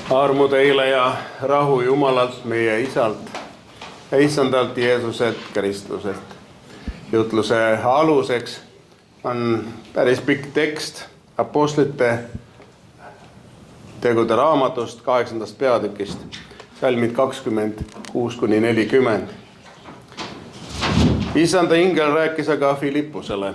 Armu teile ja rahu Jumalalt, meie Isalt ja Issandalt Jeesuselt Kristuselt. Jutluse aluseks on päris pikk tekst Apostlite tegude raamatust 8. peatükist, salmid 26-40. Issanda ingel rääkis aga Filippusele: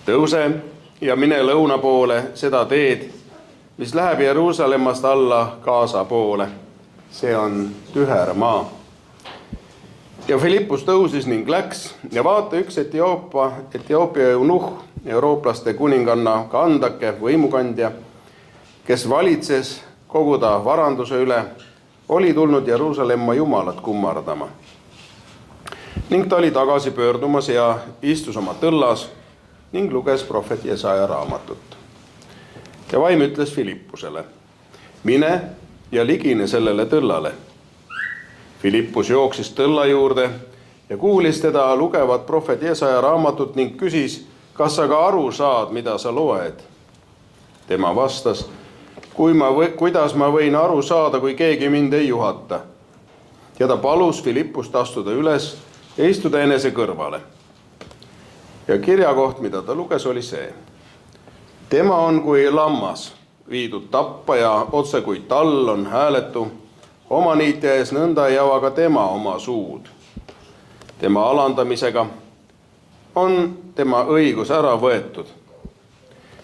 tõuse ja mine lõuna poole seda teed, mis läheb Jeruusalemmast alla Gaza poole. See on tüher maa. Ja Filippus tõusis ning läks ja vaata, üks Etioopia eunuhh, eurooplaste kuninganna Kandake, võimukandja, kes valitses koguda varanduse üle, oli tulnud Jeruusalemma Jumalat kummardama. Ning ta oli tagasi pöördumas ja istus oma tõllas ning luges prohvet Jesaja raamatut. Ja vaim ütles Filippusele: mine ja ligine sellele tõllale. Filippus jooksis tõlla juurde ja kuulis teda lugevat prohvet Jesaja raamatut ning küsis: kas sa ka aru saad, mida sa loed? Tema vastas: kuidas ma võin aru saada, kui keegi mind ei juhata? Ja ta palus Filippust astuda üles ja istuda enese kõrvale. Ja kirjakoht, mida ta luges, oli see: tema on kui lammas, viidud tappa ja otse kui tall on hääletu, oma niitja ees nõnda ei ava ka tema oma suud. Tema alandamisega on tema õigus ära võetud.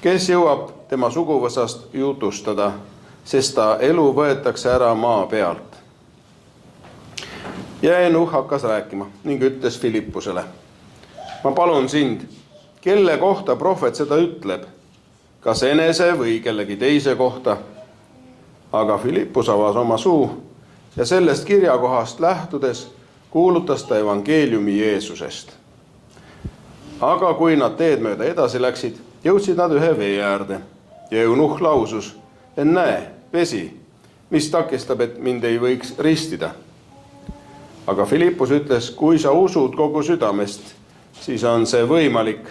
Kes jõuab tema suguvõsast jutustada, sest ta elu võetakse ära maa pealt. Ja eunuhh hakkas rääkima ning ütles Filippusele: ma palun sind, kelle kohta prohvet seda ütleb, kas enese või kellegi teise kohta? Aga Filippus avas oma suu ja sellest kirjakohast lähtudes kuulutas ta evangeeliumi Jeesusest. Aga kui nad teed mööda edasi läksid, jõudsid nad ühe vee äärde ja eunuhh lausus: näe, vesi, mis takistab, et mind ei võiks ristida. Aga Filippus ütles: kui sa usud kogu südamest, siis on see võimalik.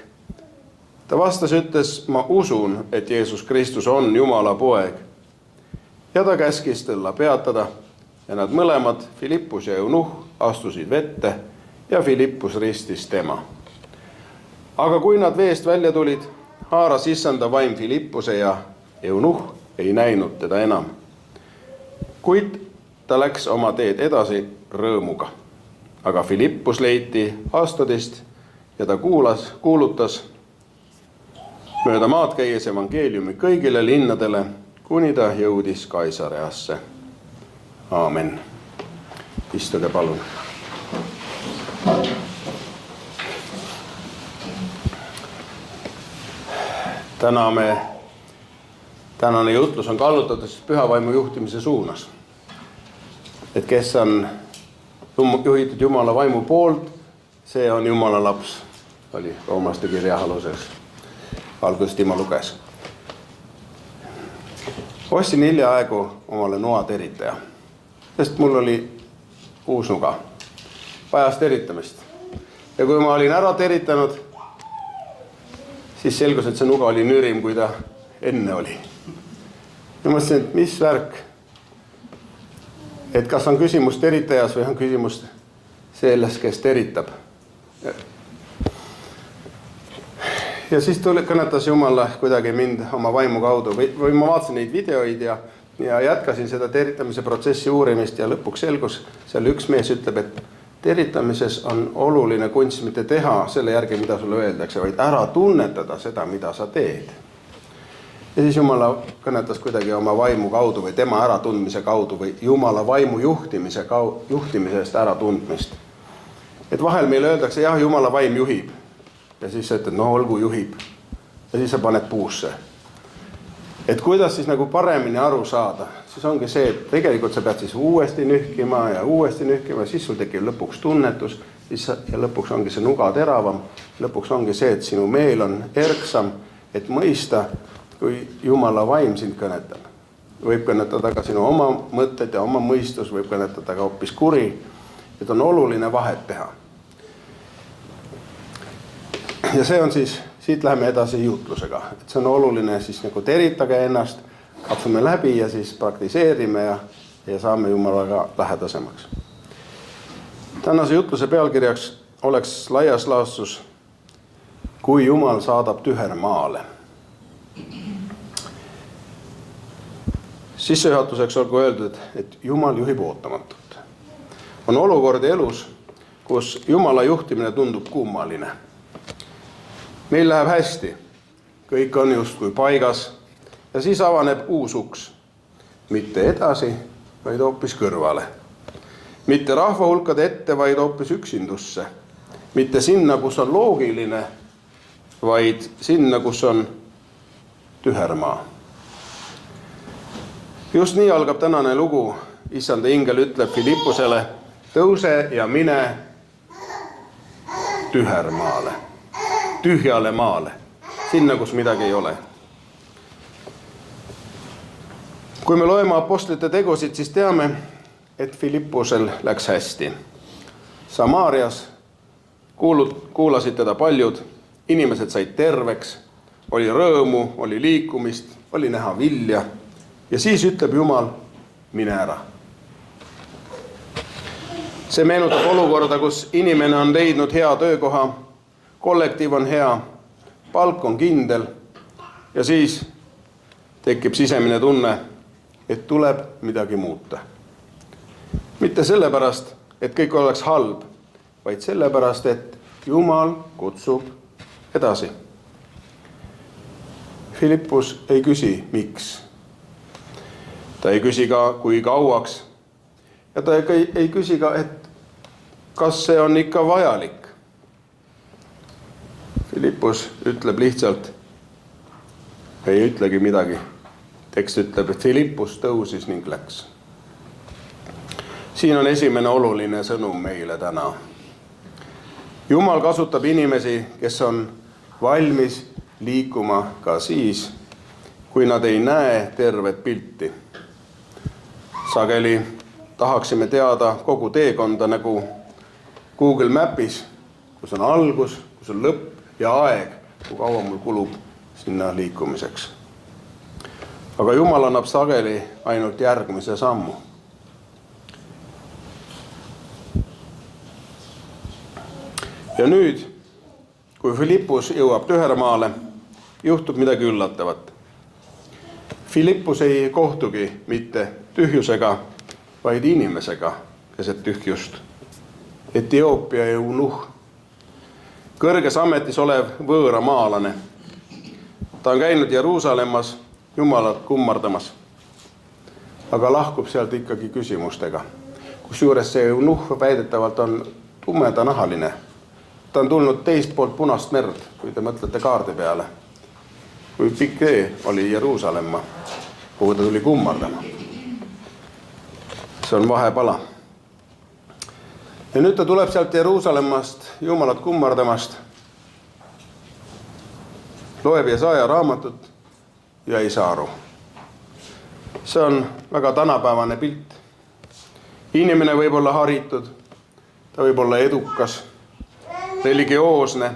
Ta vastas, ütles: ma usun, et Jeesus Kristus on Jumala poeg. Ja ta käskis tõlla peatada ja nad mõlemad, Filippus ja eunuhh, astusid vette ja Filippus ristis tema. Aga kui nad veest välja tulid, haaras Issanda vaim Filippuse ja eunuhh ei näinud teda enam. Kuid ta läks oma teed edasi rõõmuga. Aga Filippus leiti Astodist ja ta kuulutas mööda maad käies evangeeliumi kõigile linnadele, kuni ta jõudis Kaisareasse. Aamen. Istuge palun. Tänane jutlus on kallutatud püha vaimu juhtimise suunas. Et kes on juhitud Jumala vaimu poolt, see on Jumala laps, oli Roomaste kirja aluseks. Algusest Timo luges. Ostsin hiljaaegu omale noateritaja, sest mul oli uus nuga, vajas teritamist. Ja kui ma olin ära teritanud, siis selgus, et see nuga oli nürim, kui ta enne oli. Ja mõtlesin, et mis värk, et kas on küsimus teritajas või on küsimus selles, kes teritab. Ja siis kõnetas Jumal kuidagi mind oma vaimu kaudu või ma vaatasin neid videoid ja jätkasin seda teritamise protsessi uurimist ja lõpuks selgus, seal üks mees ütleb, et teritamises on oluline kunst mitte teha selle järgi, mida sulle öeldakse, vaid ära tunnetada seda, mida sa teed. Ja siis Jumala kõnetas kuidagi oma vaimu kaudu või tema äratundmise kaudu või Jumala vaimu juhtimisest äratundmist. Et vahel meile öeldakse, jah, Jumala vaim juhib. Ja siis sa ütled, no olgu juhib. Ja siis sa paned puusse. Et kuidas siis nagu paremini aru saada, siis ongi see, et tegelikult sa pead siis uuesti nühkima ja siis sul tekib lõpuks tunnetus ja lõpuks ongi see nuga teravam. Lõpuks ongi see, et sinu meel on erksam, et mõista, kui Jumala vaim sind kõnetab. Võib kõnetada ka sinu oma mõtted ja oma mõistus, võib kõnetada ka hoopis kuri, et on oluline vahet teha. Ja see on siis siit läheme edasi jutlusega. Et see on oluline siis nagu teritage ennast, katsume läbi ja siis praktiseerime ja saame Jumalaga lähedasemaks. Tänase jutluse pealkirjaks oleks laias laastus, kui Jumal saadab tühermaale. Sissejuhatuseks olgu öeldud, et Jumal juhib ootamatult. On olukordi elus, kus Jumala juhtimine tundub kummaline. Meil läheb hästi, kõik on justkui paigas ja siis avaneb uus uks. Mitte edasi, vaid hoopis kõrvale. Mitte rahva hulkade ette, vaid hoopis üksindusse. Mitte sinna, kus on loogiline, vaid sinna, kus on tühermaa. Just nii algab tänane lugu. Issanda ingel ütleb Filippusele, tõuse ja mine tühermaale, tühjale maale, sinna, kus midagi ei ole. Kui me loeme apostlite tegusid, siis teame, et Filippusel läks hästi. Samaarias kuulasid teda paljud, inimesed said terveks, oli rõõmu, oli liikumist, oli näha vilja ja siis ütleb Jumal, mine ära. See meenutab olukorda, kus inimene on leidnud hea töökoha, kollektiiv on hea, palk on kindel ja siis tekib sisemine tunne, et tuleb midagi muuta. Mitte sellepärast, et kõik oleks halb, vaid sellepärast, et Jumal kutsub edasi. Filippus ei küsi, miks. Ta ei küsi ka, kui kauaks. Ja ta ei küsi ka, et kas see on ikka vajalik. Filippus ütleb lihtsalt, ei ütlegi midagi. Tekst ütleb, et Filippus tõusis ning läks. Siin on esimene oluline sõnum meile täna. Jumal kasutab inimesi, kes on valmis liikuma ka siis, kui nad ei näe tervet pilti. Sageli tahaksime teada kogu teekonda nagu Google Mapis, kus on algus, kus on lõpp ja aeg, kui kaua mul kulub sinna liikumiseks. Aga Jumal annab sageli ainult järgmise sammu. Ja nüüd, kui Filippus jõuab tühermaale, juhtub midagi üllatavat. Filippus ei kohtugi mitte tühjusega, vaid inimesega keset tühjust. Etioopia eunuh, kõrges ametis olev võõramaalane. Ta on käinud Jeruusalemmas Jumalat kummardamas, aga lahkub sealt ikkagi küsimustega. Kusjuures see eunuh väidetavalt on tumedanahaline. Ta on tulnud teist poolt Punast merd, kui te mõtlete kaardi peale. Kui pikk tee oli Jeruusalemma, kuhu ta tuli kummardama. See on vahepala. Ja nüüd ta tuleb sealt Jeruusalemmast Jumalat kummardamast, loeb Jesaja raamatut ja ei saa aru. See on väga tänapäevane pilt. Inimene võib olla haritud, ta võib olla edukas, religioosne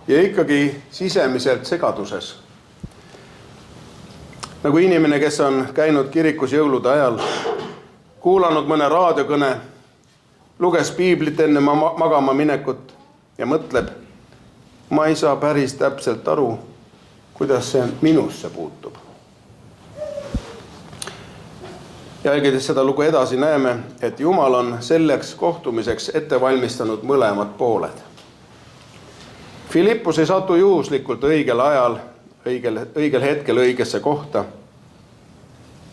ja ikkagi sisemiselt segaduses. Nagu inimene, kes on käinud kirikus jõulude ajal, kuulanud mõne raadiokõne, luges piiblit enne magama minekut ja mõtleb, ma ei saa päris täpselt aru, kuidas see minusse puutub. Jälgides seda lugu edasi näeme, et Jumal on selleks kohtumiseks ette valmistanud mõlemad pooled. Filippus ei satu juhuslikult õigel ajal, õigel hetkel õigesse kohta.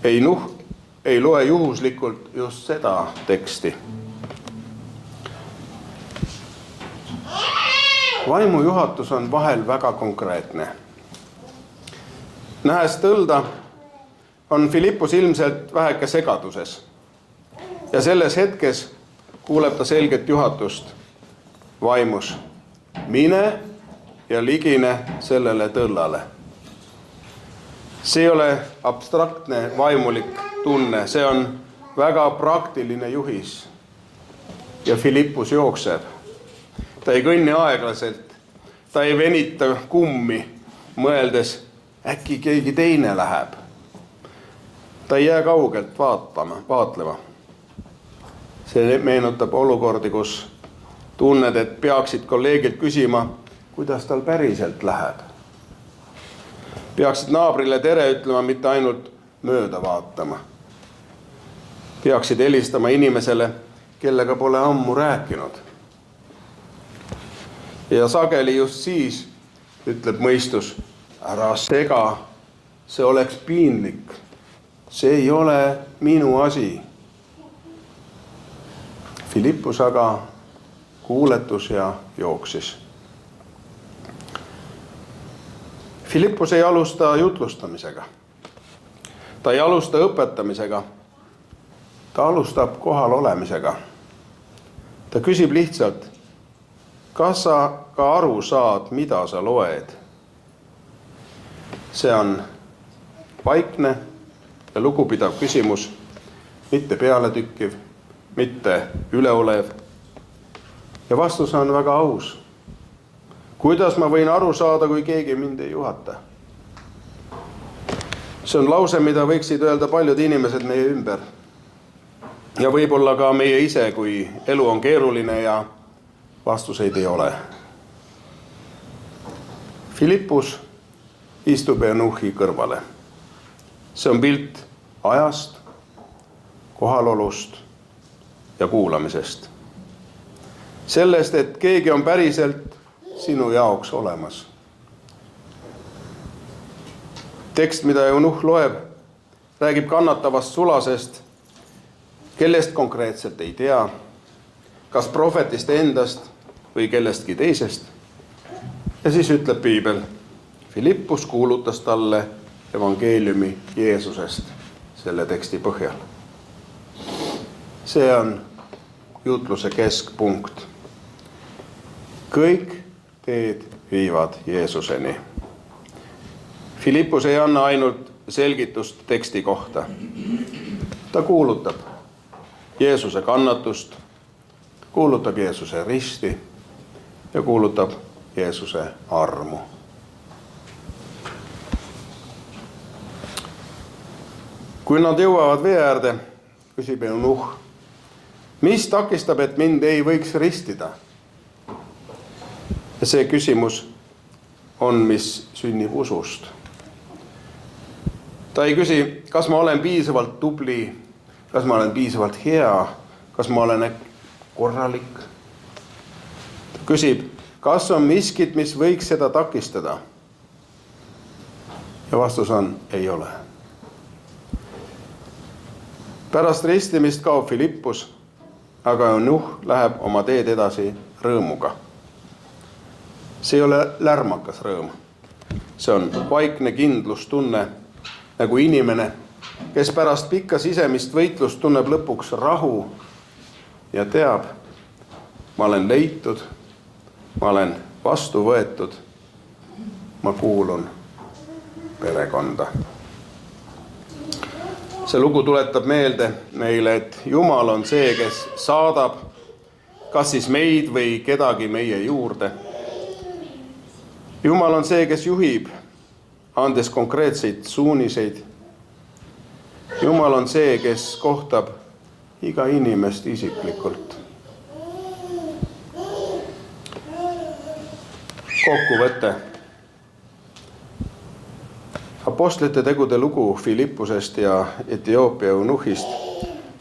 Ei loe juhuslikult just seda teksti. Vaimujuhatus on vahel väga konkreetne. Nähes tõlda on Filippus ilmselt väheke segaduses ja selles hetkes kuuleb ta selget juhatust vaimus. Mine ja ligine sellele tõllale. See ei ole abstraktne vaimulik tunne, see on väga praktiline juhis. Ja Filippus jookseb. Ta ei kõnni aeglaselt, ta ei venita kummi, mõeldes, äkki keegi teine läheb. Ta ei jää kaugelt vaatlema. See meenutab olukordi, kus tunned, et peaksid kolleegilt küsima, kuidas tal päriselt läheb. Peaksid naabrile tere ütlema, mitte ainult mööda vaatama. Peaksid helistama inimesele, kellega pole ammu rääkinud. Ja sageli just siis ütleb mõistus, ära sega, see oleks piinlik. See ei ole minu asi. Filippus aga kuuletus ja jooksis. Filippus ei alusta jutlustamisega. Ta ei alusta õpetamisega. Ta alustab kohal olemisega. Ta küsib lihtsalt, kas sa ka aru saad, mida sa loed? See on vaikne ja lugupidav küsimus, mitte pealetükkiv, mitte üleolev. Ja vastus on väga aus. Kuidas ma võin aru saada, kui keegi mind ei juhata? See on lause, mida võiksid öelda paljud inimesed meie ümber. Ja võib-olla ka meie ise, kui elu on keeruline ja vastuseid ei ole. Filippus istub Eunuchi kõrvale. See on pilt ajast, kohalolust ja kuulamisest. Sellest, et keegi on päriselt sinu jaoks olemas. Tekst, mida Eunuch loeb, räägib kannatavast sulasest, kellest konkreetselt ei tea, kas prohvetist endast või kellestki teisest. Ja siis ütleb Piibel, Filippus kuulutas talle evangeeliumi Jeesusest selle teksti põhjal. See on jutluse keskpunkt. Kõik teed viivad Jeesuseni. Filippus ei anna ainult selgitust teksti kohta. Ta kuulutab Jeesuse kannatust, kuulutab Jeesuse risti ja kuulutab Jeesuse armu. Kui nad jõuavad vee äärde, küsib Eunuch, mis takistab, et mind ei võiks ristida? Ja see küsimus on, mis sünnib usust. Ta ei küsi, kas ma olen piisavalt tubli, kas ma olen piisavalt hea, kas ma olen korralik. Ta küsib, kas on miskit, mis võiks seda takistada? Ja vastus on, ei ole. Pärast ristimist kaob Filippus, aga Eunuch läheb oma teed edasi rõõmuga. See ei ole lärmakas rõõm. See on vaikne kindlustunne, nagu inimene, kes pärast pikka sisemist võitlust tunneb lõpuks rahu ja teab, ma olen leitud, ma olen vastu võetud, ma kuulun perekonda. See lugu tuletab meelde meile, et Jumal on see, kes saadab kas siis meid või kedagi meie juurde. Jumal on see, kes juhib, andes konkreetseid suuniseid. Jumal on see, kes kohtab iga inimest isiklikult. Kokkuvõte. Apostlite tegude lugu Filippusest ja Etioopia eunuhist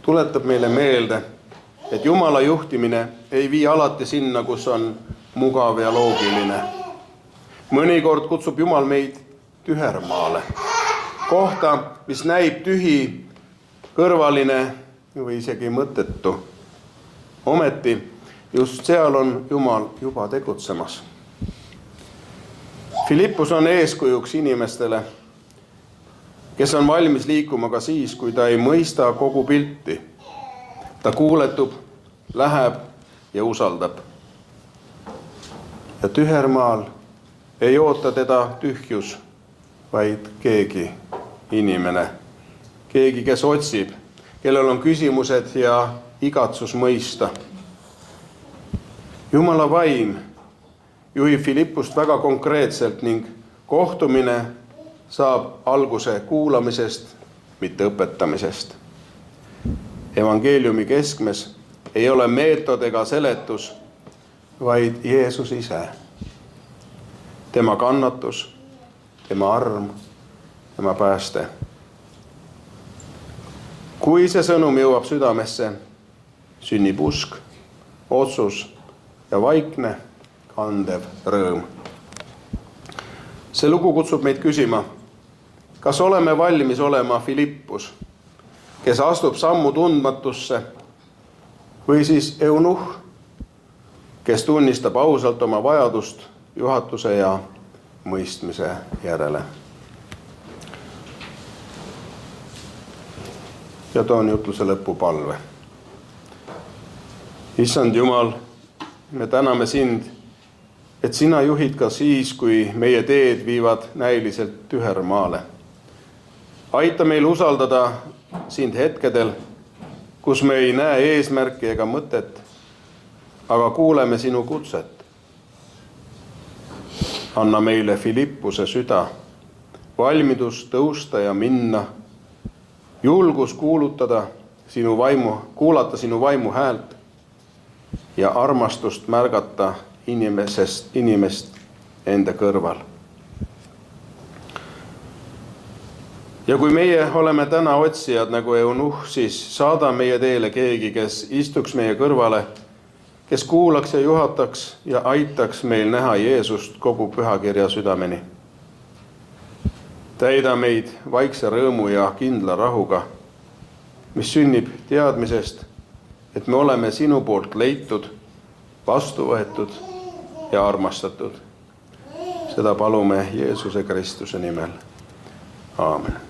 tuletab meile meelde, et Jumala juhtimine ei vii alati sinna, kus on mugav ja loogiline. Mõnikord kutsub Jumal meid tühermaale. Kohta, mis näib tühi, kõrvaline või isegi mõttetu. Ometi just seal on Jumal juba tegutsemas. Filippus on eeskujuks inimestele, kes on valmis liikuma ka siis, kui ta ei mõista kogu pilti. Ta kuuletub, läheb ja usaldab. Ja tühermaal ei oota teda tühjus, vaid keegi inimene. Keegi, kes otsib, kellel on küsimused ja igatsus mõista. Jumala vaim, juhib Philippust väga konkreetselt ning kohtumine saab alguse kuulamisest, mitte õpetamisest. Evangeeliumi keskmes ei ole meetod ega seletus, vaid Jeesus ise. Tema kannatus, tema arm, tema pääste. Kui see sõnum jõuab südamesse, sünnib usk, otsus ja vaikne, kandev rõõm. See lugu kutsub meid küsima, kas oleme valmis olema Philippus, kes astub sammu tundmatusse, või siis eunuh, kes tunnistab ausalt oma vajadust juhatuse ja mõistmise järele. Ja toon jutluse lõppu palve. Issand Jumal, me täname sind, et sina juhid ka siis, kui meie teed viivad näiliselt tühermaale. Aita meil usaldada sind hetkedel, kus me ei näe eesmärki ega mõtet, aga kuuleme sinu kutset. Anna meile Philippuse süda, valmidus tõusta ja minna, julgus kuulata sinu vaimu häält ja armastust märgata inimest enda kõrval. Ja kui meie oleme täna otsijad nagu eunuh, siis saada meie teele keegi, kes istuks meie kõrvale, kes kuulaks ja juhataks ja aitaks meil näha Jeesust kogu pühakirja südameni. Täida meid vaikse rõõmu ja kindla rahuga, mis sünnib teadmisest, et me oleme sinu poolt leitud, vastu võetud ja armastatud. Seda palume Jeesuse Kristuse nimel. Aamen.